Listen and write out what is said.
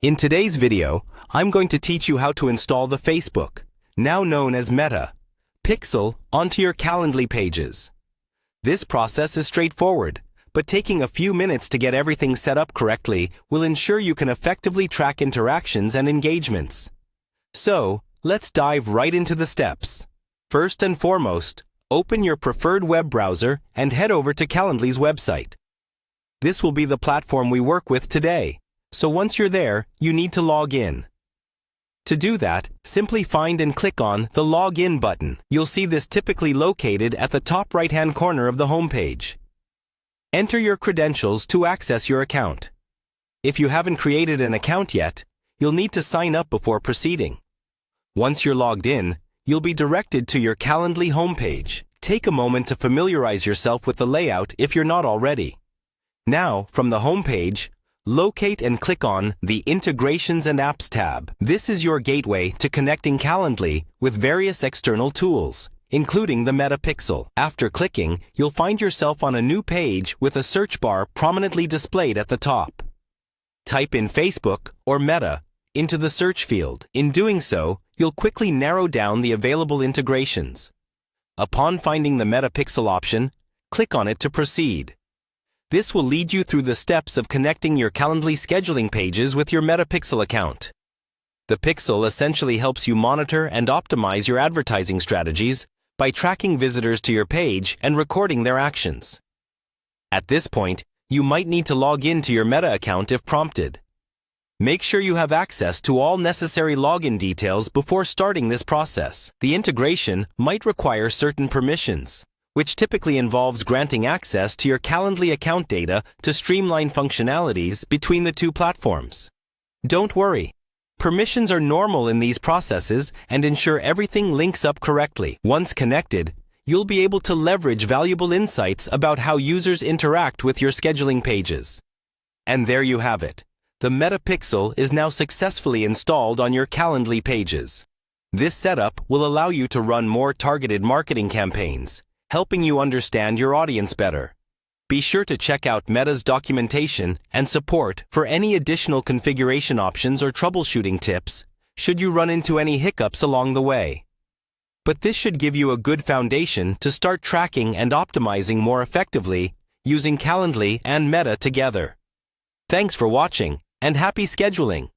In today's video, I'm going to teach you how to install the Facebook, now known as Meta, pixel onto your Calendly pages. This process is straightforward, but taking a few minutes to get everything set up correctly will ensure you can effectively track interactions and engagements. So, let's dive right into the steps. First and foremost, open your preferred web browser and head over to Calendly's website. This will be the platform we work with today. So once you're there, you need to log in. To do that, simply find and click on the Login button. You'll see this typically located at the top right-hand corner of the homepage. Enter your credentials to access your account. If you haven't created an account yet, you'll need to sign up before proceeding. Once you're logged in, you'll be directed to your Calendly homepage. Take a moment to familiarize yourself with the layout if you're not already. Now, from the homepage, locate and click on the Integrations and Apps tab. This is your gateway to connecting Calendly with various external tools, including the Meta Pixel. After clicking, you'll find yourself on a new page with a search bar prominently displayed at the top. Type in Facebook or Meta into the search field. In doing so, you'll quickly narrow down the available integrations. Upon finding the Meta Pixel option, click on it to proceed. This will lead you through the steps of connecting your Calendly scheduling pages with your Meta Pixel account. The Pixel essentially helps you monitor and optimize your advertising strategies by tracking visitors to your page and recording their actions. At this point, you might need to log in to your Meta account if prompted. Make sure you have access to all necessary login details before starting this process. The integration might require certain permissions, which typically involves granting access to your Calendly account data to streamline functionalities between the two platforms. Don't worry. Permissions are normal in these processes and ensure everything links up correctly. Once connected, you'll be able to leverage valuable insights about how users interact with your scheduling pages. And there you have it. The Meta Pixel is now successfully installed on your Calendly pages. This setup will allow you to run more targeted marketing campaigns, helping you understand your audience better. Be sure to check out Meta's documentation and support for any additional configuration options or troubleshooting tips should you run into any hiccups along the way. But this should give you a good foundation to start tracking and optimizing more effectively using Calendly and Meta together. Thanks for watching, and happy scheduling!